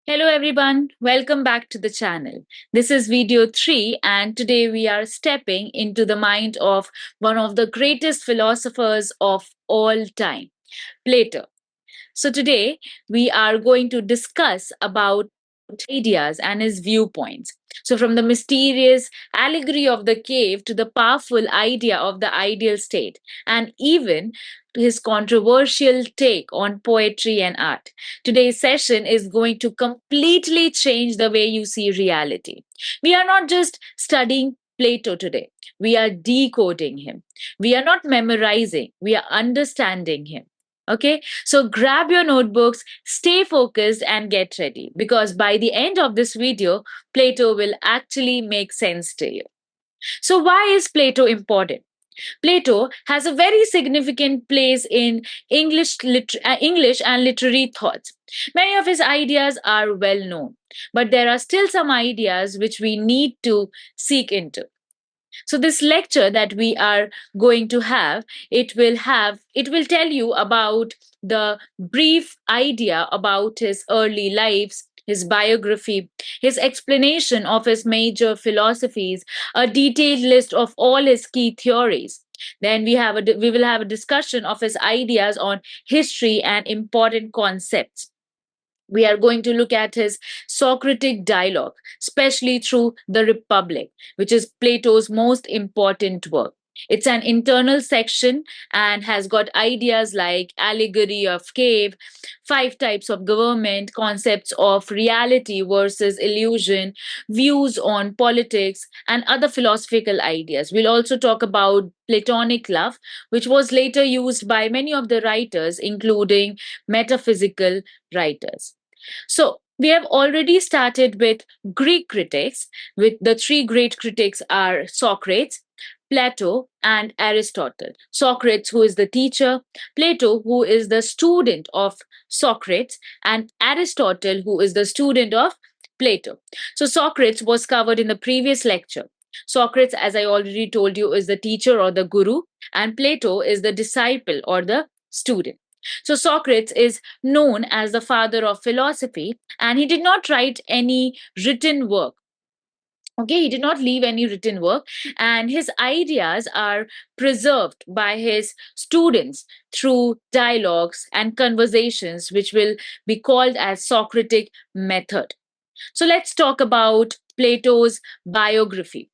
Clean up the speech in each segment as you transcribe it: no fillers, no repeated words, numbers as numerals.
Hello everyone, welcome back to the channel. This is video 3 and today we are stepping into the mind of one of the greatest philosophers of all time, Plato. So today we are going to discuss about ideas and his viewpoints. So from the mysterious allegory of the cave to the powerful idea of the ideal state, and even to his controversial take on poetry and art. Today's session is going to completely change the way you see reality. We are not just studying Plato today. We are decoding him. We are not memorizing, we are understanding him. Okay, so grab your notebooks, stay focused, and get ready because by the end of this video, Plato will actually make sense to you. So, why is Plato important? Plato has a very significant place in English and literary thoughts. Many of his ideas are well known, but there are still some ideas which we need to seek into. So this lecture that we are going to have, it will tell you about the brief idea about his early lives, his biography, his explanation of his major philosophies, a detailed list of all his key theories. Then we will have a discussion of his ideas on history and important concepts. We are going to look at his Socratic dialogue, especially through the Republic, which is Plato's most important work. It's an internal section and has got ideas like allegory of cave, five types of government, concepts of reality versus illusion, views on politics, and other philosophical ideas. We'll also talk about Platonic love, which was later used by many of the writers, including metaphysical writers. So we have already started with Greek critics, with the three great critics are Socrates, Plato, and Aristotle. Socrates, who is the teacher, Plato, who is the student of Socrates, and Aristotle, who is the student of Plato. So Socrates was covered in the previous lecture. Socrates, as I already told you, is the teacher or the guru, and Plato is the disciple or the student. So Socrates is known as the father of philosophy, and he did not write any written work. Okay, he did not leave any written work, and his ideas are preserved by his students through dialogues and conversations, which will be called as Socratic method. So let's talk about Plato's biography.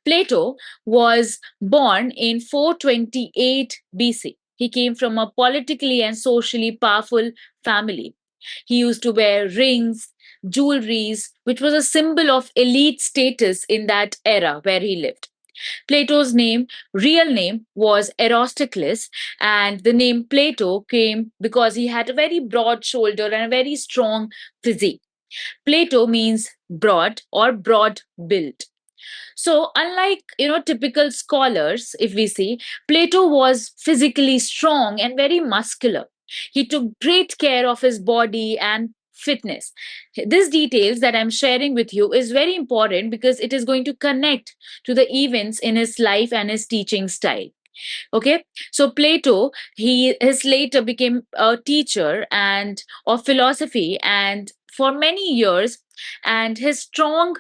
Plato was born in 428 BC. He came from a politically and socially powerful family. He used to wear rings, jewelries, which was a symbol of elite status in that era where he lived. Plato's real name was Aristocles, and the name Plato came because he had a very broad shoulder and a very strong physique. Plato means broad or broad built. So, unlike typical scholars, if we see, Plato was physically strong and very muscular. He took great care of his body and fitness. These details that I'm sharing with you is very important because it is going to connect to the events in his life and his teaching style. Okay, so Plato, he has later became a teacher and of philosophy, and for many years, and his strong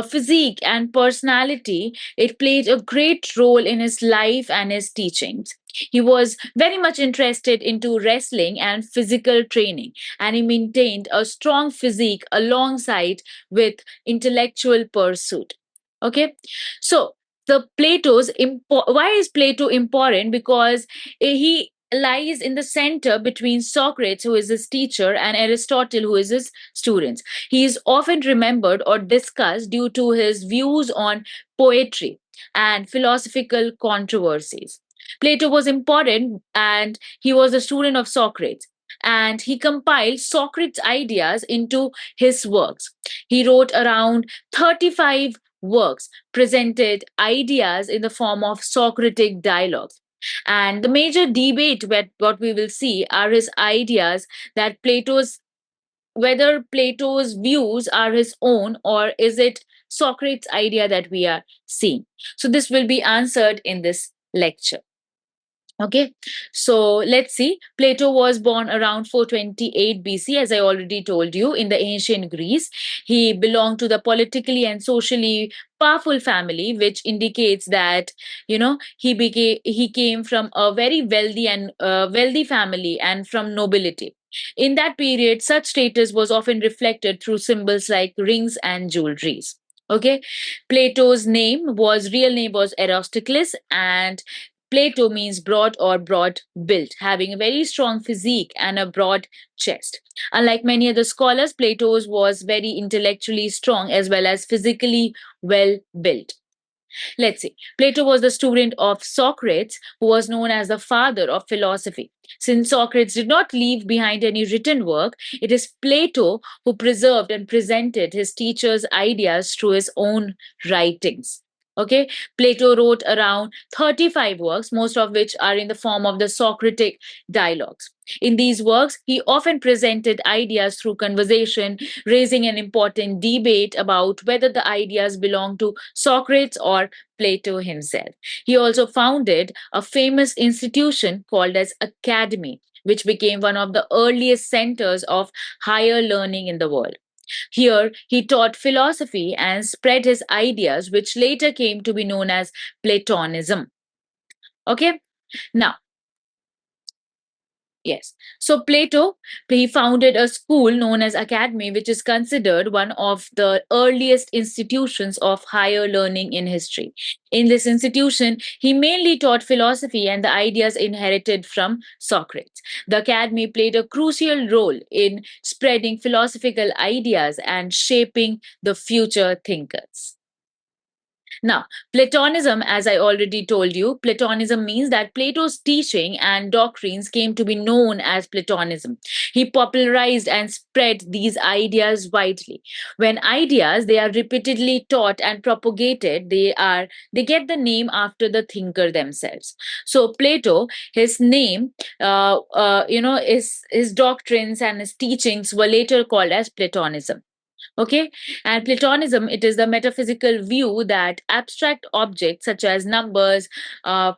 physique and personality, it played a great role in his life and his teachings. He was very much interested into wrestling and physical training, and he maintained a strong physique alongside with intellectual pursuit. Okay, so why is Plato important? Because he lies in the center between Socrates, who is his teacher, and Aristotle, who is his student. He is often remembered or discussed due to his views on poetry and philosophical controversies. Plato was important and he was a student of Socrates. And he compiled Socrates' ideas into his works. He wrote around 35 works, presented ideas in the form of Socratic dialogues. And the major debate what we will see are his ideas that Plato's whether Plato's views are his own or is it Socrates' idea that we are seeing. So this will be answered in this lecture. Okay, so let's see. Plato was born around 428 BC, as I already told you, in the ancient Greece. He belonged to the politically and socially powerful family, which indicates that he came from a very wealthy family and from nobility. In that period, such status was often reflected through symbols like rings and jewelries. Okay, Plato's real name was Aristocles, and Plato means broad or broad built, having a very strong physique and a broad chest. Unlike many other scholars, Plato's was very intellectually strong as well as physically well built. Let's see. Plato was the student of Socrates, who was known as the father of philosophy. Since Socrates did not leave behind any written work, it is Plato who preserved and presented his teacher's ideas through his own writings. Okay, Plato wrote around 35 works, most of which are in the form of the Socratic dialogues. In these works, he often presented ideas through conversation, raising an important debate about whether the ideas belong to Socrates or Plato himself. He also founded a famous institution called as Academy, which became one of the earliest centers of higher learning in the world. Here, he taught philosophy and spread his ideas, which later came to be known as Platonism. Okay, now yes. So Plato, he founded a school known as Academy, which is considered one of the earliest institutions of higher learning in history. In this institution, he mainly taught philosophy and the ideas inherited from Socrates. The Academy played a crucial role in spreading philosophical ideas and shaping the future thinkers. Now, Platonism, as I already told you, Platonism means that Plato's teaching and doctrines came to be known as Platonism. He popularized and spread these ideas widely. When ideas they are repeatedly taught and propagated, they get the name after the thinker themselves. So Plato, his name, his doctrines and his teachings were later called as Platonism. Okay, and Platonism, it is the metaphysical view that abstract objects such as numbers,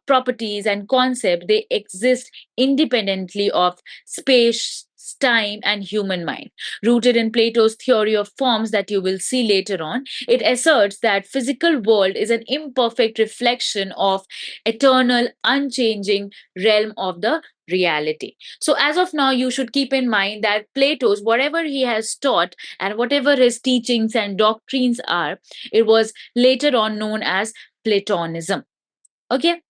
properties, and concept they exist independently of space, time, and human mind. Rooted in Plato's theory of forms that you will see later on, it asserts that physical world is an imperfect reflection of eternal, unchanging realm of the reality. So as of now, you should keep in mind that Plato's whatever he has taught and whatever his teachings and doctrines are, it was later on known as Platonism. Okay.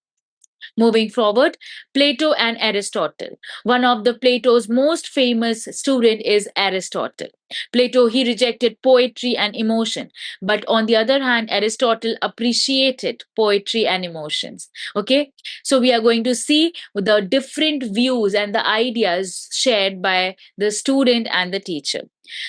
Moving forward, Plato and Aristotle. One of the Plato's most famous student is Aristotle. Plato he rejected poetry and emotion, but on the other hand, Aristotle appreciated poetry and emotions. Okay, so we are going to see the different views and the ideas shared by the student and the teacher.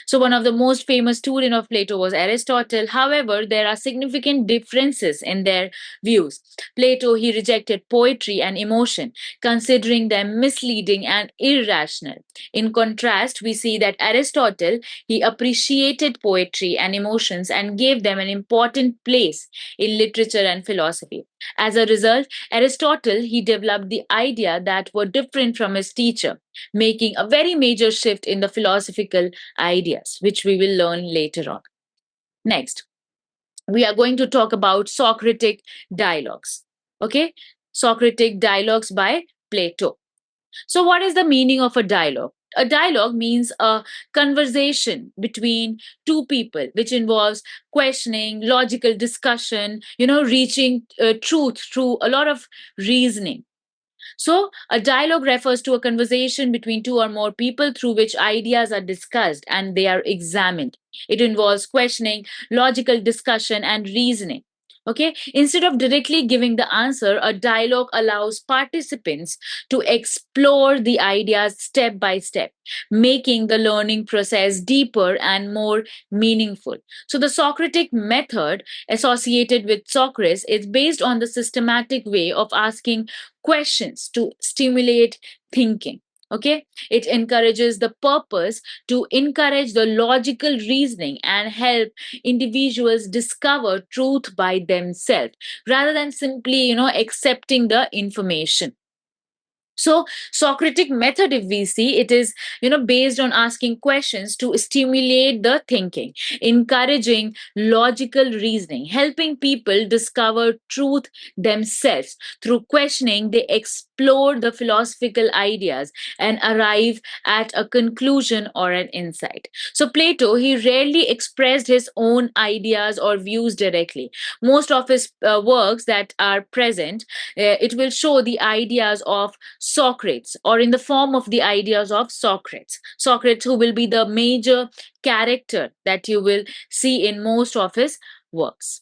So one of the most famous student of Plato was Aristotle. However, there are significant differences in their views. Plato, he rejected poetry and emotion, considering them misleading and irrational. In contrast, we see that Aristotle, he appreciated poetry and emotions and gave them an important place in literature and philosophy. As a result, Aristotle, he developed the idea that were different from his teacher, making a very major shift in the philosophical ideas, which we will learn later on. Next, we are going to talk about Socratic dialogues. Okay, Socratic dialogues by Plato. So, what is the meaning of a dialogue? A dialogue means a conversation between two people, which involves questioning, logical discussion, reaching truth through a lot of reasoning. So, a dialogue refers to a conversation between two or more people through which ideas are discussed and they are examined. It involves questioning, logical discussion, and reasoning. Okay, instead of directly giving the answer, a dialogue allows participants to explore the ideas step by step, making the learning process deeper and more meaningful. So, the Socratic method associated with Socrates is based on the systematic way of asking questions to stimulate thinking. Okay, it encourages the purpose to encourage the logical reasoning and help individuals discover truth by themselves rather than simply accepting the information. So Socratic method, if we see, it is, based on asking questions to stimulate the thinking, encouraging logical reasoning, helping people discover truth themselves. Through questioning, they explore the philosophical ideas and arrive at a conclusion or an insight. So Plato, he rarely expressed his own ideas or views directly. Most of his works that are present, it will show the ideas of Socrates, or in the form of the ideas of Socrates. Socrates, who will be the major character that you will see in most of his works.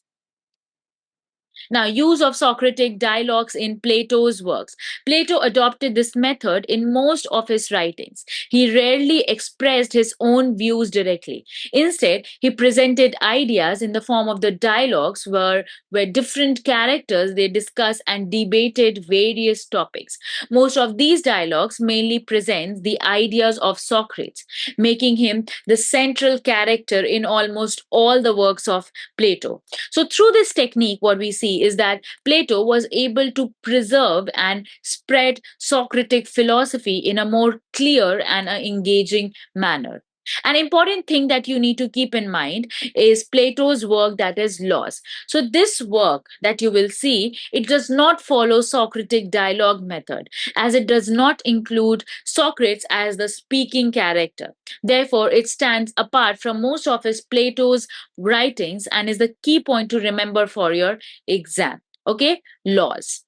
Now, use of Socratic dialogues in Plato's works. Plato adopted this method in most of his writings. He rarely expressed his own views directly. Instead, he presented ideas in the form of the dialogues where different characters they discuss and debated various topics. Most of these dialogues mainly present the ideas of Socrates, making him the central character in almost all the works of Plato. So, through this technique, what we see is that Plato was able to preserve and spread Socratic philosophy in a more clear and engaging manner. An important thing that you need to keep in mind is Plato's work, that is Laws. So this work that you will see, it does not follow Socratic dialogue method, as it does not include Socrates as the speaking character. Therefore, it stands apart from most of his Plato's writings and is the key point to remember for your exam. Okay, Laws.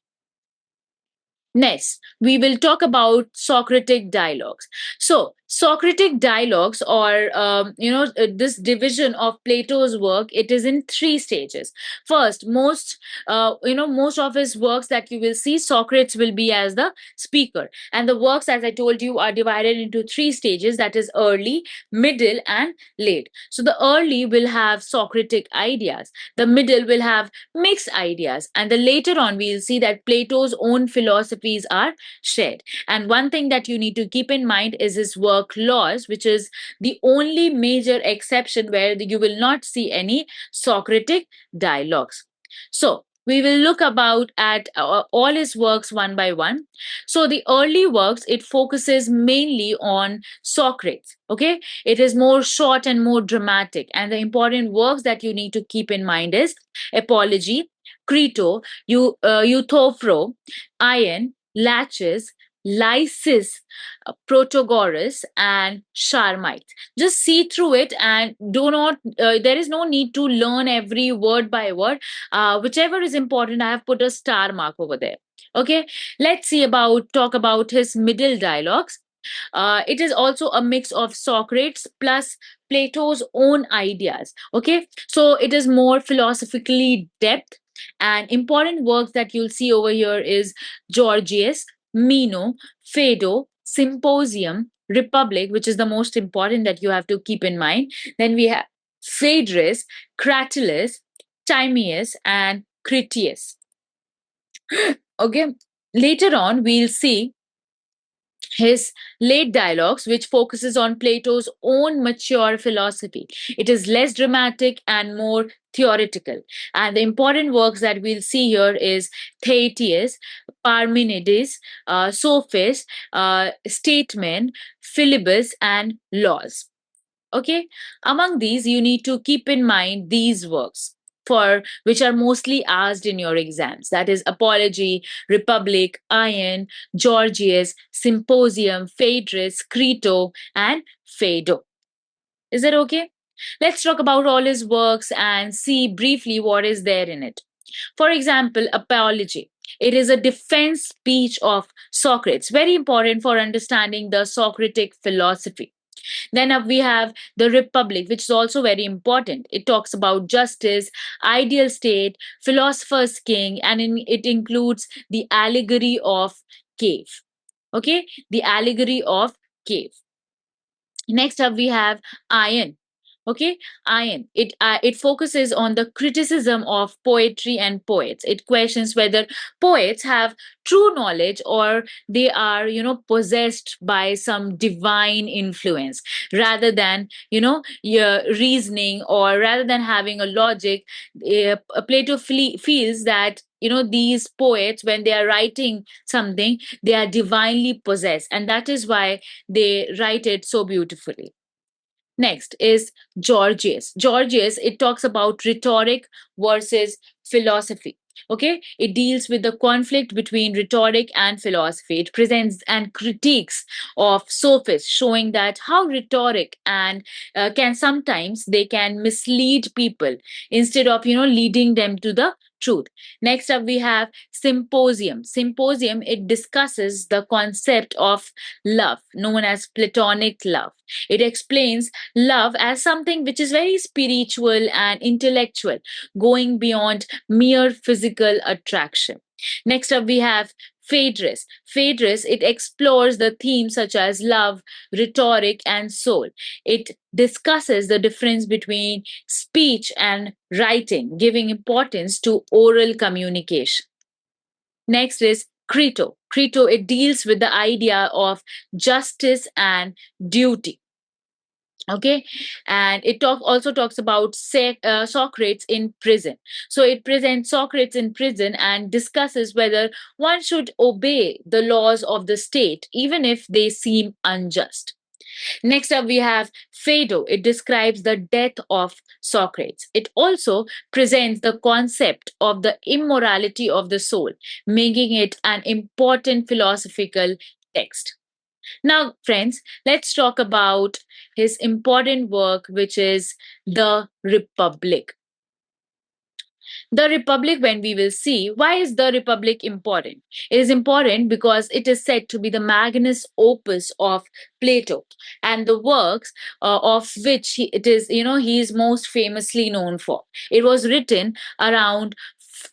Next, we will talk about Socratic dialogues. So, Socratic dialogues, or this division of Plato's work, it is in three stages. First, most of his works that you will see, Socrates will be as the speaker, and the works, as I told you, are divided into three stages. That is early, middle, and late. So, the early will have Socratic ideas. The middle will have mixed ideas, and the later on we'll see that Plato's own philosophies are shared. And one thing that you need to keep in mind is his work Laws, which is the only major exception where you will not see any Socratic dialogues. So we will look about at all his works one by one. So the early works, it focuses mainly on Socrates. Okay, it is more short and more dramatic, and the important works that you need to keep in mind is Apology, Crito, Euthyphro, Iron, Laches, Lysis, Protagoras, and Charmides. Just see through it and do not, there is no need to learn every word by word. Whichever is important, I have put a star mark over there. Okay, let's talk about his middle dialogues. It is also a mix of Socrates plus Plato's own ideas. Okay, so it is more philosophically depth. And important works that you'll see over here is Gorgias, Meno, Phaedo, Symposium, Republic, which is the most important that you have to keep in mind. Then we have Phaedrus, Cratylus, Timaeus, and Critias. Okay, later on we'll see his late dialogues, which focuses on Plato's own mature philosophy. It is less dramatic and more theoretical. And the important works that we'll see here is Theaetetus, Parmenides, Sophist, Statesman, Philebus, and Laws. Okay, among these, you need to keep in mind these works for which are mostly asked in your exams, that is Apology, Republic, Iron, Gorgias, Symposium, Phaedrus, Crito, and Phaedo. Is that okay? Let's talk about all his works and see briefly what is there in it. For example, Apology. It is a defense speech of Socrates, very important for understanding the Socratic philosophy. Then we have the Republic, which is also very important. It talks about justice, ideal state, philosopher's king, and it includes the allegory of cave. Okay, the allegory of cave. Next up, we have Iron. Okay, iron. It focuses on the criticism of poetry and poets. It questions whether poets have true knowledge or they are, possessed by some divine influence rather than, your reasoning, or rather than having a logic. Plato feels that, these poets, when they are writing something, they are divinely possessed, and that is why they write it so beautifully. Next is Gorgias. Gorgias, it talks about rhetoric versus philosophy. Okay, it deals with the conflict between rhetoric and philosophy. It presents and critiques of sophists, showing that how rhetoric and can sometimes they can mislead people instead of leading them to the truth. Next up, we have Symposium. Symposium, it discusses the concept of love, known as Platonic love. It explains love as something which is very spiritual and intellectual, going beyond mere physical attraction. Next up, we have Phaedrus. Phaedrus, it explores the themes such as love, rhetoric, and soul. It discusses the difference between speech and writing, giving importance to oral communication. Next is Crito. Crito, it deals with the idea of justice and duty. Okay, and also talks about Socrates in prison. So it presents Socrates in prison and discusses whether one should obey the laws of the state even if they seem unjust. Next up, we have Phaedo. It describes the death of Socrates. It also presents the concept of the immorality of the soul, making it an important philosophical text. Now, friends, let's talk about his important work, which is the Republic. The Republic, when we will see, why is the Republic important? It is important because it is said to be the magnus opus of Plato, and the works of which it is, he is most famously known for. It was written around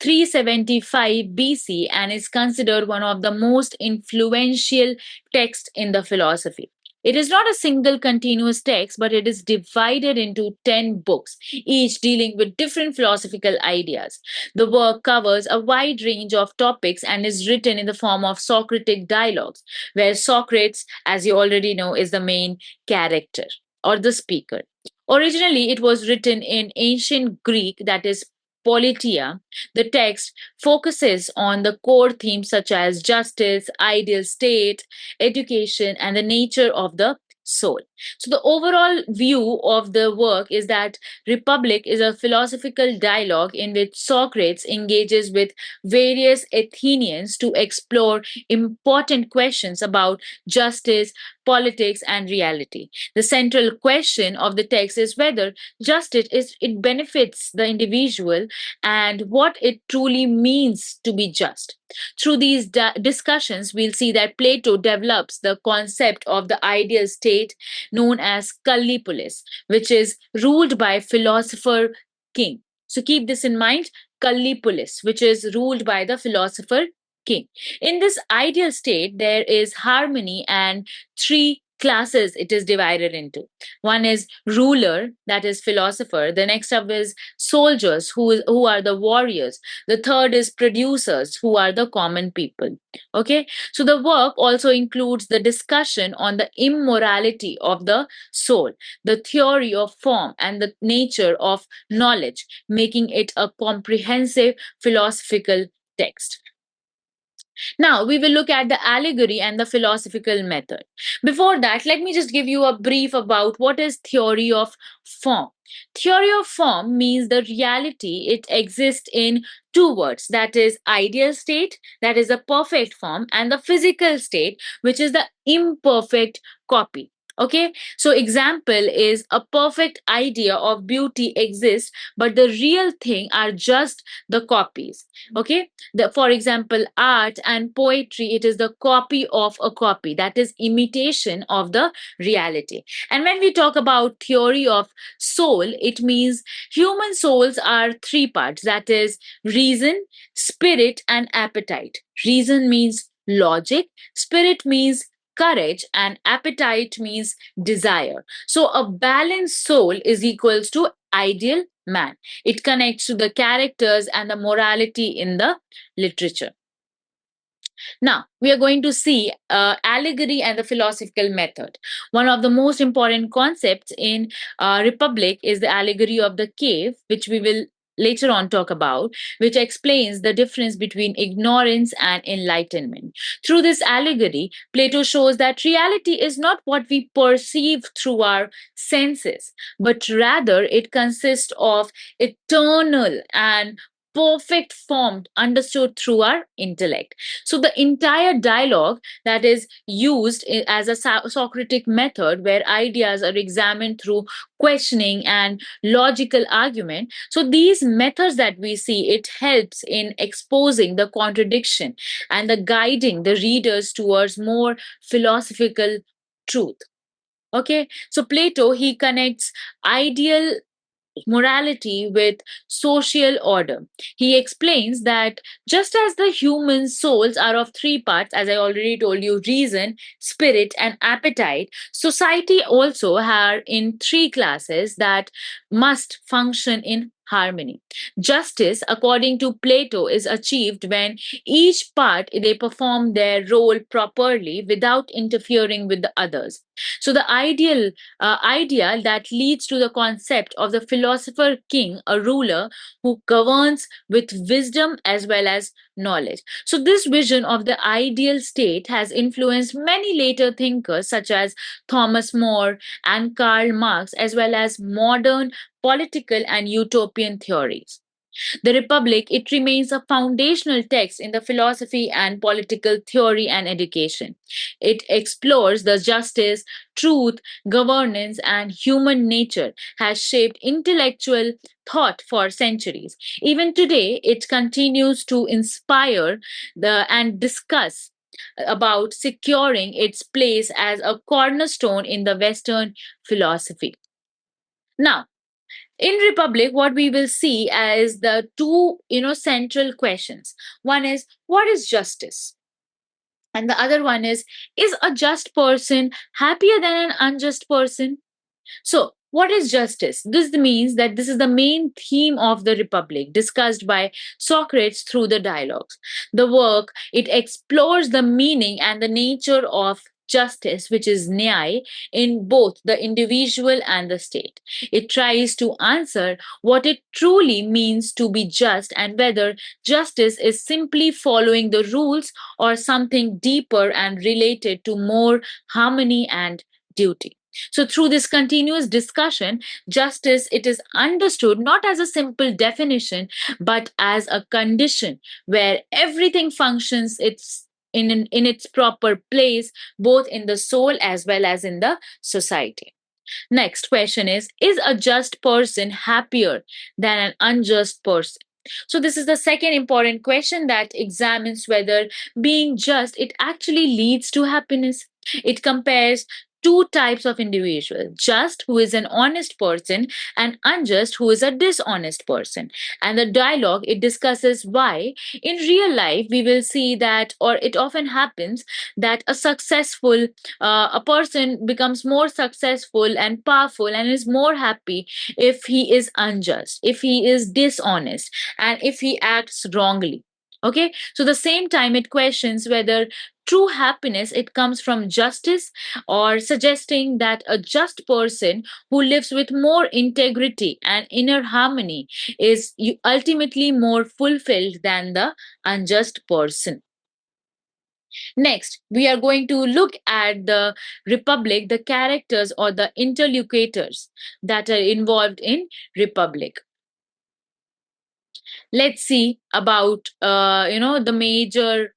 375 BC and is considered one of the most influential texts in the philosophy. It is not a single continuous text, but it is divided into 10 books, each dealing with different philosophical ideas. The work covers a wide range of topics and is written in the form of Socratic dialogues, where Socrates, as you already know, is the main character or the speaker. Originally, it was written in ancient Greek, that is Politia. The text focuses on the core themes such as justice, ideal state, education, and the nature of the soul. So, the overall view of the work is that Republic is a philosophical dialogue in which Socrates engages with various Athenians to explore important questions about justice, politics, and reality. The central question of the text is whether justice is it benefits the individual and what it truly means to be just. Through these discussions, we'll see that Plato develops the concept of the ideal state known as Callipolis, which is ruled by philosopher king. So keep this in mind, Callipolis, which is ruled by the philosopher king. In this ideal state, there is harmony and three classes it is divided into. One is ruler, that is philosopher. The next up is soldiers, who are the warriors. The third is producers, who are the common people. Okay, so the work also includes the discussion on the immorality of the soul, the theory of form, and the nature of knowledge, making it a comprehensive philosophical text. Now, we will look at the allegory and the philosophical method. Before that, let me just give you a brief about what is theory of form. Theory of form means the reality it exists in two words, that is ideal state, that is the perfect form, and the physical state, which is the imperfect copy. Okay, so example is a perfect idea of beauty exists, but the real thing are just the copies. Okay, for example, art and poetry, it is the copy of a copy, that is imitation of the reality. And when we talk about theory of soul, it means human souls are three parts, that is reason, spirit, and appetite. Reason means logic, spirit means courage, and appetite means desire. So a balanced soul is equals to ideal man. It connects to the characters and the morality in the literature. Now, we are going to see allegory and the philosophical method. One of the most important concepts in Republic is the allegory of the cave, which we will later on talk about, which explains the difference between ignorance and enlightenment. Through this allegory, Plato shows that reality is not what we perceive through our senses, but rather it consists of eternal and perfect form understood through our intellect. So the entire dialogue that is used as a Socratic method where ideas are examined through questioning and logical argument. So these methods that we see, it helps in exposing the contradiction and the guiding the readers towards more philosophical truth. Okay, so Plato, he connects ideal morality with social order. He explains that just as the human souls are of three parts, as I already told you, reason, spirit, and appetite, society also are in three classes that must function in harmony. Justice, according to Plato, is achieved when each part they perform their role properly without interfering with the others. So the idea that leads to the concept of the philosopher king, a ruler who governs with wisdom as well as knowledge. So, this vision of the ideal state has influenced many later thinkers such as Thomas More and Karl Marx, as well as modern political and utopian theories. The Republic, it remains a foundational text in the philosophy and political theory and education. It explores the justice, truth, governance, and human nature, has shaped intellectual thought for centuries. Even today, it continues to inspire and discuss about securing its place as a cornerstone in the Western philosophy. Now, in Republic, what we will see as the two central questions. One is, what is justice? And the other one is a just person happier than an unjust person? So, what is justice? This means that this is the main theme of the Republic discussed by Socrates through the dialogues. The work, it explores the meaning and the nature of justice, which is nyai, in both the individual and the state. It tries to answer what it truly means to be just and whether justice is simply following the rules or something deeper and related to more harmony and duty. So through this continuous discussion, justice, it is understood not as a simple definition but as a condition where everything functions in its proper place, both in the soul as well as in the society. Next question is a just person happier than an unjust person? So this is the second important question that examines whether being just, it actually leads to happiness. It compares two types of individual: just, who is an honest person, and unjust, who is a dishonest person. And the dialogue, it discusses why in real life we will see that, or it often happens that a person becomes more successful and powerful and is more happy if he is unjust, if he is dishonest, and if he acts wrongly. Okay, so the same time it questions whether true happiness, it comes from justice, or suggesting that a just person who lives with more integrity and inner harmony is ultimately more fulfilled than the unjust person. Next, we are going to look at the Republic, the characters or the interlocutors that are involved in Republic. Let's see about the major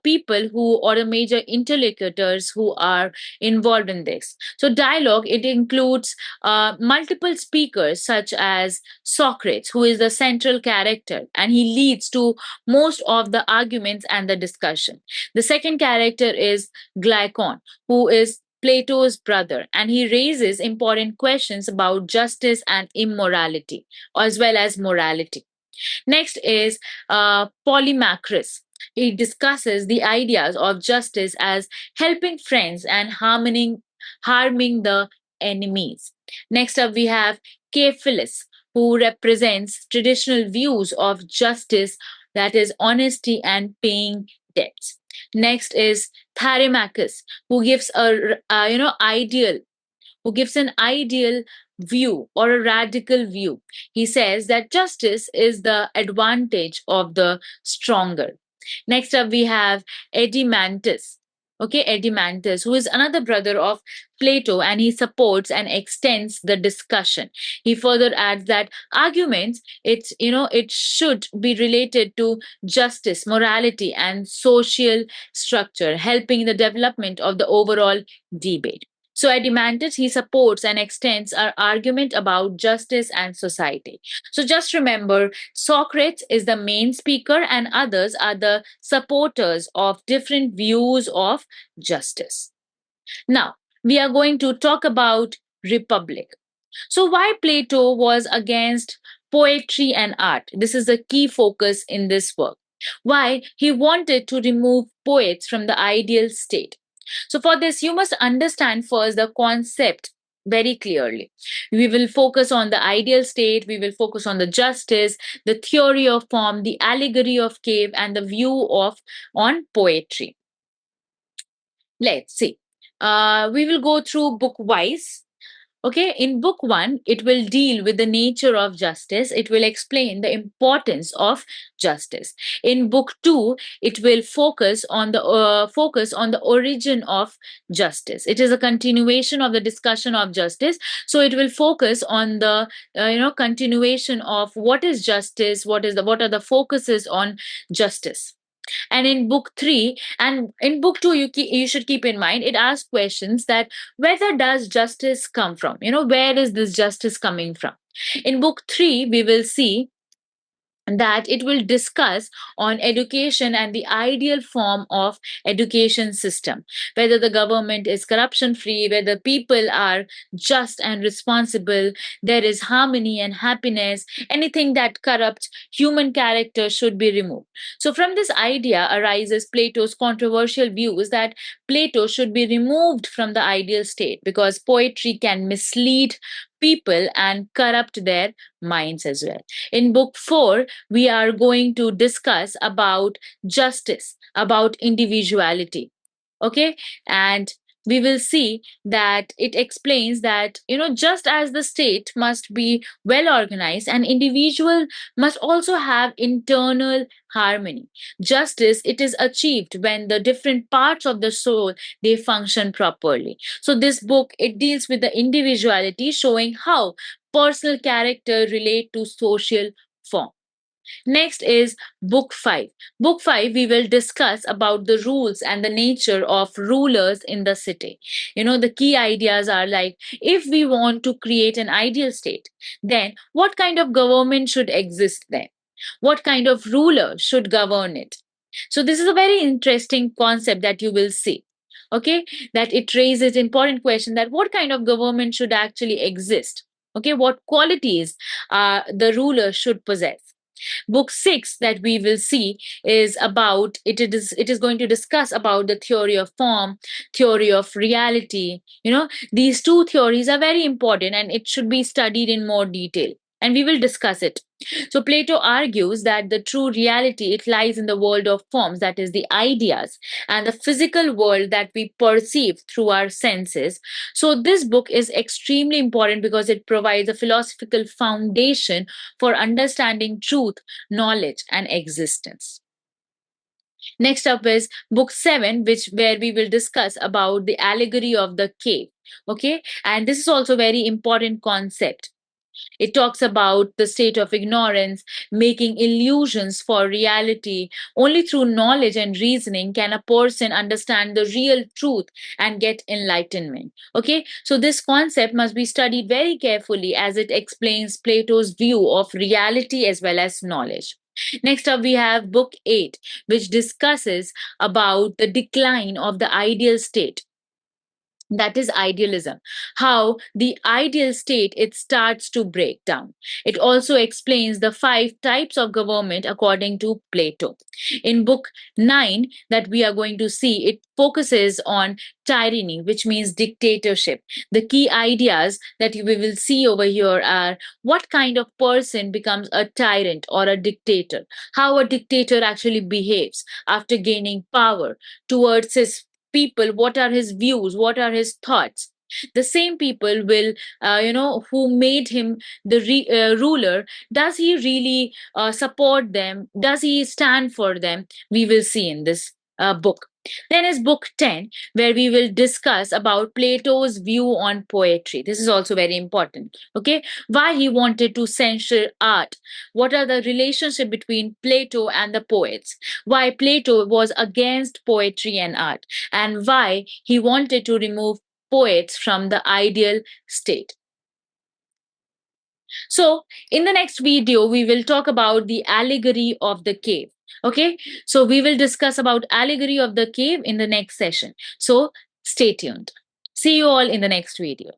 people who, or the major interlocutors who are involved in this. So dialogue, it includes multiple speakers such as Socrates, who is the central character, and he leads to most of the arguments and the discussion. The second character is Glaucon, who is Plato's brother, and he raises important questions about justice and immorality, as well as morality. Next is Polymachus. He discusses the ideas of justice as helping friends and harming the enemies. Next up, we have Phyllis, who represents traditional views of justice, that is, honesty and paying debts. Next is Thrasymachus, who gives an ideal view or a radical view. He says that justice is the advantage of the stronger. Next up, we have Edymantus. Okay, Edymantus, who is another brother of Plato, and he supports and extends the discussion. He further adds that arguments, it should be related to justice, morality, and social structure, helping the development of the overall debate. So Adimantus, he supports and extends our argument about justice and society. So just remember, Socrates is the main speaker and others are the supporters of different views of justice. Now, we are going to talk about Republic. So, why Plato was against poetry and art? This is the key focus in this work. Why he wanted to remove poets from the ideal state. So, for this, you must understand first the concept very clearly. We will focus on the ideal state, we will focus on the justice, the theory of form, the allegory of cave, and the view of on poetry. Let's see. We will go through book wise. Okay, in book one, it will deal with the nature of justice. It will explain the importance of justice. In book two, it will focus on the origin of justice. It is a continuation of the discussion of justice. So it will focus on the continuation of what is justice, what are the focuses on justice. And in book 3 and in book 2, you should keep in mind it asks questions that whether does justice come from, where is this justice coming from. In book 3 we will see that it will discuss on education and the ideal form of education system, whether the government is corruption free, whether people are just and responsible, there is harmony and happiness, anything that corrupts human character should be removed. So from this idea arises Plato's controversial views that Plato should be removed from the ideal state because poetry can mislead people and corrupt their minds as well. In book 4 we are going to discuss about justice, about individuality. Okay, and we will see that it explains that just as the state must be well organized, an individual must also have internal harmony. Justice, it is achieved when the different parts of the soul, they function properly. So this book, it deals with the individuality, showing how personal character relate to social form. Next is book 5. Book 5 we will discuss about the rules and the nature of rulers in the city. The key ideas are like, if we want to create an ideal state, then what kind of government should exist then? What kind of ruler should govern it? So this is a very interesting concept that you will see. Okay, that it raises important question that what kind of government should actually exist? Okay, what qualities the ruler should possess? Book 6 that we will see is about it is going to discuss about the theory of form, theory of reality. These two theories are very important and it should be studied in more detail, and we will discuss it. So Plato argues that the true reality, it lies in the world of forms, that is the ideas, and the physical world that we perceive through our senses. So this book is extremely important because it provides a philosophical foundation for understanding truth, knowledge, and existence. Next up is book 7, which where we will discuss about the allegory of the cave. Okay, and this is also very important concept. It talks about the state of ignorance, making illusions for reality. Only through knowledge and reasoning can a person understand the real truth and get enlightenment. Okay, so this concept must be studied very carefully as it explains Plato's view of reality as well as knowledge. Next up, we have book 8, which discusses about the decline of the ideal state. That is idealism, how the ideal state it starts to break down. It also explains the five types of government according to Plato. In book 9 that we are going to see, it focuses on tyranny, which means dictatorship. The key ideas that we will see over here are what kind of person becomes a tyrant or a dictator, how a dictator actually behaves after gaining power towards his people, what are his views, what are his thoughts. The same people will who made him the ruler, does he really support them, does he stand for them, we will see in this book. Then is book 10, where we will discuss about Plato's view on poetry. This is also very important. Okay, why he wanted to censure art, what are the relationship between Plato and the poets, why Plato was against poetry and art, and why he wanted to remove poets from the ideal state. So, in the next video, we will talk about the allegory of the cave. Okay, so we will discuss about allegory of the cave in the next session. So, stay tuned. See you all in the next video.